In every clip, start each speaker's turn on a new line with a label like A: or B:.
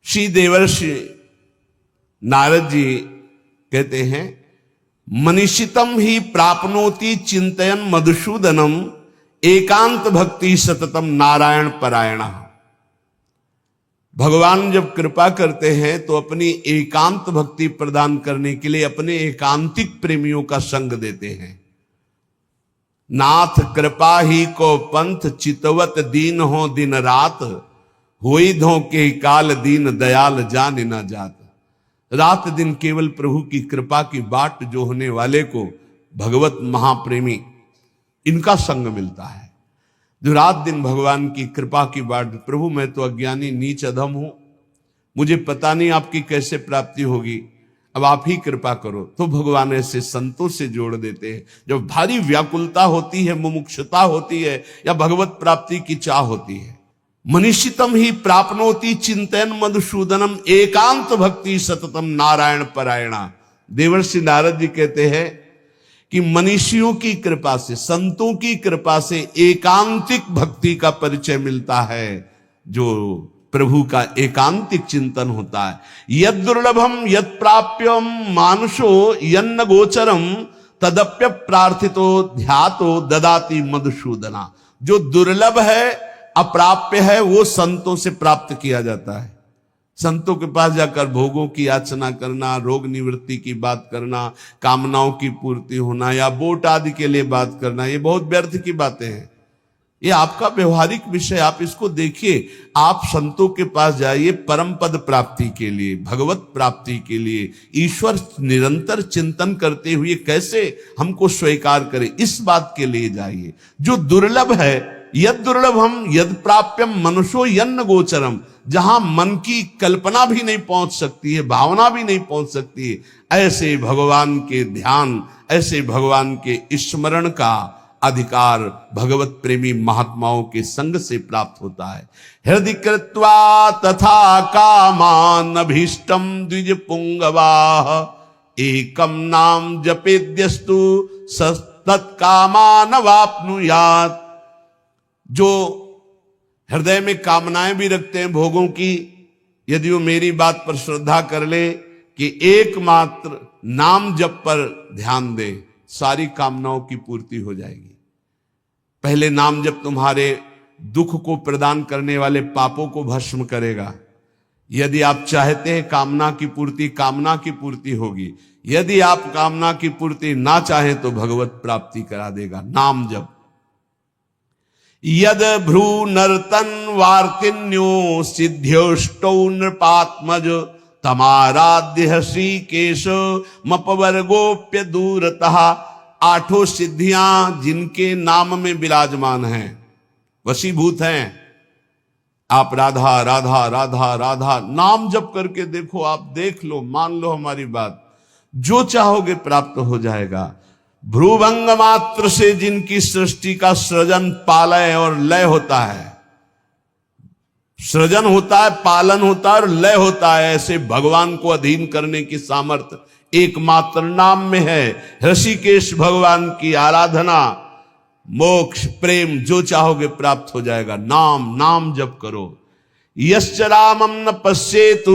A: श्री देवर्षि नारद जी कहते हैं, मनीषितम ही प्राप्नोति चिंतयन मधुसूदनम एकांत भक्ति सततम नारायण परायण। भगवान जब कृपा करते हैं तो अपनी एकांत भक्ति प्रदान करने के लिए अपने एकांतिक प्रेमियों का संग देते हैं। नाथ कृपा ही को पंथ चितवत दीन हो दिन रात, होई धो के काल दीन दयाल जान न जात। रात दिन केवल प्रभु की कृपा की बाट जो होने वाले को भगवत महाप्रेमी इनका संग मिलता है। जो रात दिन भगवान की कृपा की बाट, प्रभु मैं तो अज्ञानी नीच अधम हूं, मुझे पता नहीं आपकी कैसे प्राप्ति होगी, अब आप ही कृपा करो। तो भगवान ऐसे संतों से जोड़ देते हैं। जब भारी व्याकुलता होती है, मुमुक्षुता होती है या भगवत प्राप्ति की चाह होती है, मनीषितम ही प्राप्नोति चिंतन मधुसूदनम एकांत भक्ति सततम नारायण परायणा। देवर्षि नारद जी कहते हैं कि मनीषियों की कृपा से, संतों की कृपा से एकांतिक भक्ति का परिचय मिलता है, जो प्रभु का एकांतिक चिंतन होता है। यद दुर्लभम यद प्राप्यम मानुषो यन्न गोचरम तदप्य प्रार्थितो ध्यातो ददाति मधुसूदना। जो दुर्लभ है, अप्राप्य है, वो संतों से प्राप्त किया जाता है। संतों के पास जाकर भोगों की याचना करना, रोग निवृत्ति की बात करना, कामनाओं की पूर्ति होना या वोट आदि के लिए बात करना, ये बहुत व्यर्थ की बातें हैं। ये आपका व्यवहारिक विषय, आप इसको देखिए। आप संतों के पास जाइए परम पद प्राप्ति के लिए, भगवत प्राप्ति के लिए, ईश्वर निरंतर चिंतन करते हुए कैसे हमको स्वीकार करे, इस बात के लिए जाइए। जो दुर्लभ है, यद दुर्लभम यद प्राप्यम मनुष्यो यन्न गोचरम, जहां मन की कल्पना भी नहीं पहुंच सकती है, भावना भी नहीं पहुंच सकती है, ऐसे भगवान के ध्यान, ऐसे भगवान के स्मरण का अधिकार भगवत प्रेमी महात्माओं के संग से प्राप्त होता है। हृदय कृत्वा तथा कामान अभीष्टम द्विज पुंगवाह, एकम नाम जपेद्यस्तु तत्कामान वाप्नुयात्। जो हृदय में कामनाएं भी रखते हैं भोगों की, यदि वो मेरी बात पर श्रद्धा कर ले कि एकमात्र नाम जप पर ध्यान दे, सारी कामनाओं की पूर्ति हो जाएगी। पहले नाम जप तुम्हारे दुख को प्रदान करने वाले पापों को भस्म करेगा। यदि आप चाहते हैं कामना की पूर्ति, कामना की पूर्ति होगी। यदि आप कामना की पूर्ति ना चाहें तो भगवत प्राप्ति करा देगा नाम जप। यद भ्रू नर्तन वार्तिन्यो सिद्ध्योष्टौ नृपात्मज, तमाराध्य श्रीकेश मपवर्गोप्य दूरतः। आठों सिद्धियां जिनके नाम में विराजमान हैं, वशीभूत हैं। आप राधा राधा राधा राधा नाम जप करके देखो, आप देख लो, मान लो हमारी बात, जो चाहोगे प्राप्त हो जाएगा। भ्रूभंग मात्र से जिनकी सृष्टि का सृजन, पालय और लय होता है, सृजन होता है, पालन होता है और लय होता है, ऐसे भगवान को अधीन करने की सामर्थ्य एकमात्र नाम में है। ऋषिकेश भगवान की आराधना, मोक्ष, प्रेम जो चाहोगे प्राप्त हो जाएगा। नाम नाम जप करो। यश्च रामम न पश्येतु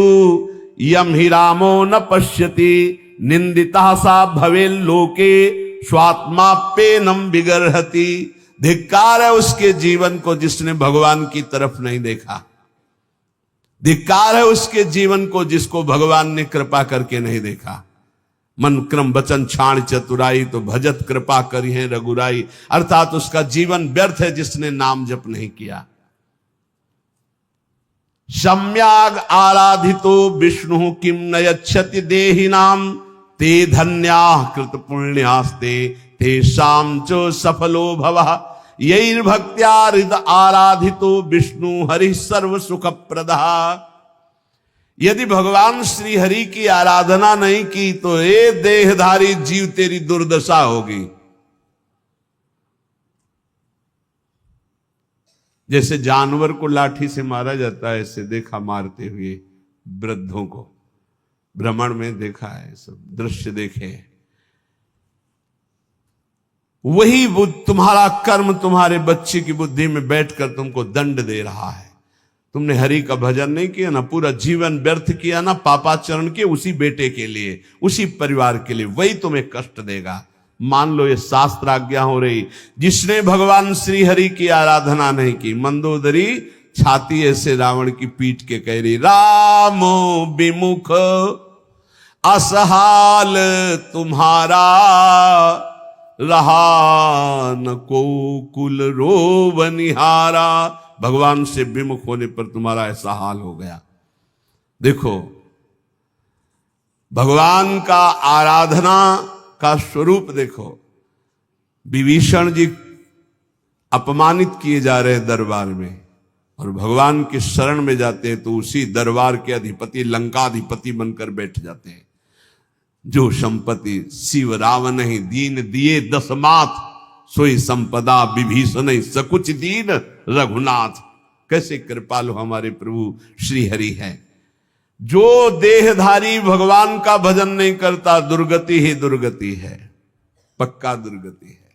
A: यम ही रामो न पश्यति, निंदिता सा भवे लोके स्वात्माप्येनम विगर्हति। धिक्कार है उसके जीवन को जिसने भगवान की तरफ नहीं देखा। धिक्कार है उसके जीवन को जिसको भगवान ने कृपा करके नहीं देखा। मन क्रम वचन छाण चतुराई, तो भजत कृपा करी है रघुराई। अर्थात उसका जीवन व्यर्थ है जिसने नाम जप नहीं किया। सम्याग आराधितो विष्णु किम न यच्छति देहिनाम, ते धन्याः कृत पुण्यास्ते तेषां च सफलो भवः। यैर्भक्त्या हृद आराधितो विष्णु हरि सर्व सुख प्रदः। यदि भगवान श्री हरि की आराधना नहीं की तो ये देहधारी जीव तेरी दुर्दशा होगी। जैसे जानवर को लाठी से मारा जाता है, ऐसे देखा मारते हुए वृद्धों को, भ्रमण में देखा है, सब दृश्य देखे। वही तुम्हारा कर्म तुम्हारे बच्चे की बुद्धि में बैठकर तुमको दंड दे रहा है। तुमने हरि का भजन नहीं किया ना, पूरा जीवन व्यर्थ किया ना पापाचरण के उसी बेटे के लिए, उसी परिवार के लिए, वही तुम्हें कष्ट देगा। मान लो ये शास्त्र आज्ञा हो रही। जिसने भगवान श्री हरि की आराधना नहीं की, मंदोदरी छाती ऐसे रावण की पीट के कह रही, रामो विमुख असहाल तुम्हारा, रहा न को कुल रोव निहारा। भगवान से विमुख होने पर तुम्हारा ऐसा हाल हो गया। देखो भगवान का आराधना का स्वरूप देखो। विभीषण जी अपमानित किए जा रहे हैं दरबार में, और भगवान के शरण में जाते हैं तो उसी दरबार के अधिपति लंकाधिपति बनकर बैठ जाते हैं। जो संपत्ति शिव रावण ही दीन दिए दसमात, सोई संपदा विभीषण सकुच दीन रघुनाथ। कैसे कृपालु हमारे प्रभु श्री हरि हैं। जो देहधारी भगवान का भजन नहीं करता, दुर्गति ही दुर्गति है, पक्का दुर्गति है।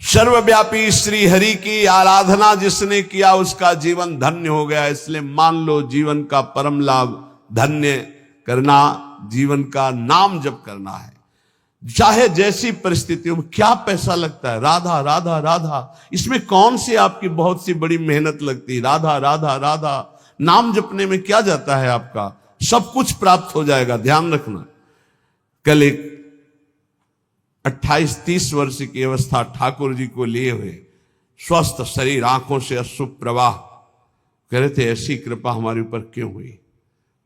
A: सर्वव्यापी श्री हरि की आराधना जिसने किया उसका जीवन धन्य हो गया। इसलिए मान लो जीवन का परम लाभ धन्य करना, जीवन का नाम जप करना है। चाहे जैसी परिस्थितियों में, क्या पैसा लगता है, राधा राधा राधा, इसमें कौन सी आपकी बहुत सी बड़ी मेहनत लगती, राधा राधा राधा। नाम जपने में क्या जाता है आपका, सब कुछ प्राप्त हो जाएगा। ध्यान रखना। कल एक 28-30 वर्ष की अवस्था ठाकुर जी को लिए हुए, स्वस्थ शरीर, आंखों से अश्रु प्रवाह, कह रहे थे ऐसी कृपा हमारे ऊपर क्यों हुई,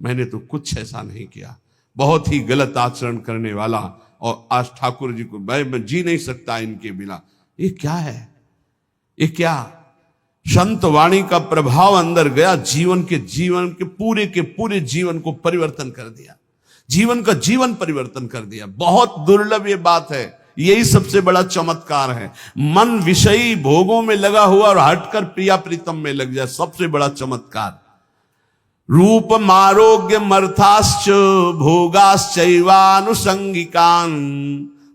A: मैंने तो कुछ ऐसा नहीं किया, बहुत ही गलत आचरण करने वाला, और आज ठाकुर जी को मैं जी नहीं सकता इनके बिना। ये क्या है, ये क्या संत वाणी का प्रभाव अंदर गया, जीवन के पूरे जीवन को परिवर्तन कर दिया, जीवन का जीवन परिवर्तन कर दिया। बहुत दुर्लभ ये बात है, यही सबसे बड़ा चमत्कार है। मन विषयी भोगों में लगा हुआ और हटकर प्रिया प्रीतम में लग जाए, सबसे बड़ा चमत्कार। रूप मारोग्य मर्थाश्च भोगाश्चैवानुसंगिकान्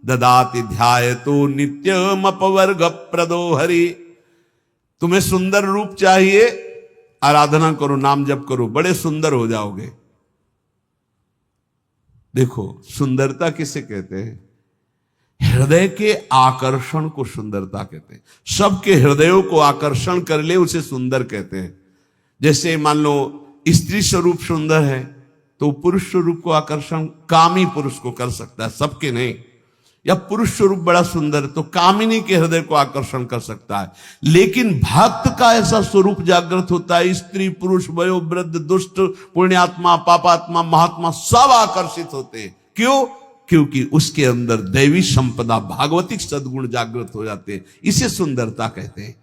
A: ददाति ध्यायतो नित्यम अपवर्ग प्रदो हरि। तुम्हें सुंदर रूप चाहिए, आराधना करो, नाम जप करो, बड़े सुंदर हो जाओगे। देखो सुंदरता किसे कहते हैं, हृदय के आकर्षण को सुंदरता कहते हैं। सबके हृदयों को आकर्षण कर ले उसे सुंदर कहते हैं। जैसे मान लो स्त्री स्वरूप सुंदर है तो पुरुष स्वरूप को आकर्षण कामी पुरुष को कर सकता है, सबके नहीं। या पुरुष स्वरूप बड़ा सुंदर तो कामिनी के हृदय को आकर्षण कर सकता है। लेकिन भक्त का ऐसा स्वरूप जागृत होता है, स्त्री पुरुष वयो वृद्ध दुष्ट पुण्यात्मा पापात्मा महात्मा सब आकर्षित होते हैं। क्यों? क्योंकि उसके अंदर दैवी संपदा भागवतिक सद्गुण जागृत हो जाते हैं। इसे सुंदरता कहते हैं।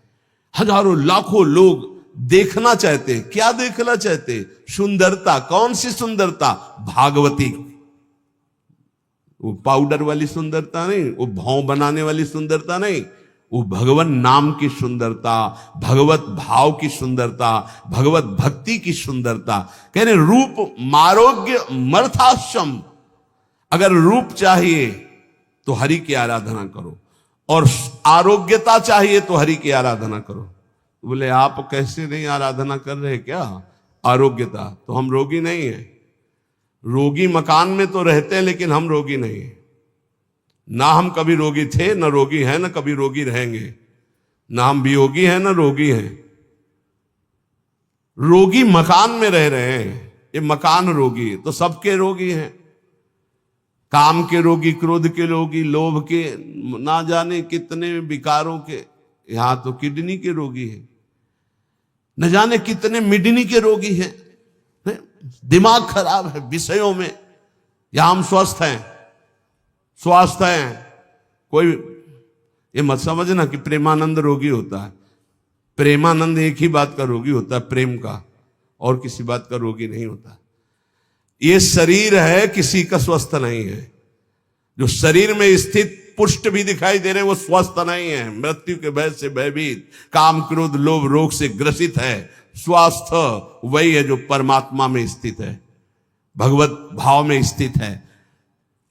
A: हजारों लाखों लोग देखना चाहते हैं। क्या देखना चाहते हैं? सुंदरता। कौन सी सुंदरता? भागवती। वो पाउडर वाली सुंदरता नहीं, वो भाव बनाने वाली सुंदरता नहीं, वो भगवान नाम की सुंदरता, भगवत भाव की सुंदरता, भगवत भक्ति की सुंदरता। कह रहे रूप मारोग्य मर्थाश्रम। अगर रूप चाहिए तो हरि की आराधना करो, और आरोग्यता चाहिए तो हरि की आराधना करो। बोले आप कैसे नहीं आराधना कर रहे क्या? आरोग्यता तो हम रोगी नहीं है। रोगी मकान में तो रहते हैं लेकिन हम रोगी नहीं है। ना हम कभी रोगी थे, ना रोगी हैं, ना कभी रोगी रहेंगे। ना हम वियोगी हैं, ना रोगी हैं। रोगी मकान में रह रहे हैं, ये मकान रोगी है। तो सबके रोगी हैं। काम के रोगी, क्रोध के रोगी, लोभ के, ना जाने कितने विकारों के। यहां तो किडनी के रोगी है, न जाने कितने मिडनी के रोगी हैं। दिमाग खराब है विषयों में। यहां हम स्वस्थ हैं, स्वास्थ्य हैं। कोई ये मत समझना कि प्रेमानंद रोगी होता है। प्रेमानंद एक ही बात का रोगी होता है, प्रेम का, और किसी बात का रोगी नहीं होता। ये शरीर है, किसी का स्वस्थ नहीं है। जो शरीर में स्थित पुष्ट भी दिखाई दे रहे हैं वो स्वस्थ नहीं है। मृत्यु के भय से भयभीत, काम क्रोध लोभ रोग से ग्रसित है। स्वास्थ्य वही है जो परमात्मा में स्थित है, भगवत भाव में स्थित है।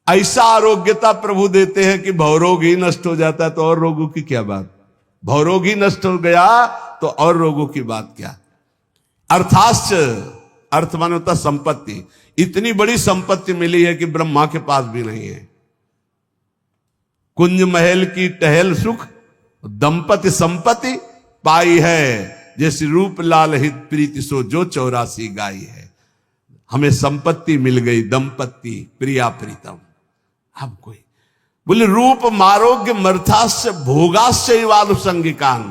A: ऐसा आरोग्यता प्रभु देते हैं कि भवरोग ही नष्ट हो जाता है, तो और रोगों की क्या बात। भवरोग ही नष्ट हो गया तो और रोगों की बात क्या। अर्थाश्च, अर्थ माने होता संपत्ति, इतनी बड़ी संपत्ति मिली है कि ब्रह्मा के पास भी नहीं है। कुंज महल की टहल सुख, दंपति संपत्ति पाई है, जैसे रूप लाल हित प्रीति सो जो 84 गाई है। हमें संपत्ति मिल गई, दंपत्ति प्रिया प्रीतम। अब कोई बोले रूप मारोग्य मर्थास्य भोगास्य वालुसंगिकान,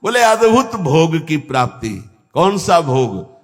A: बोले अद्भुत भोग की प्राप्ति। कौन सा भोग?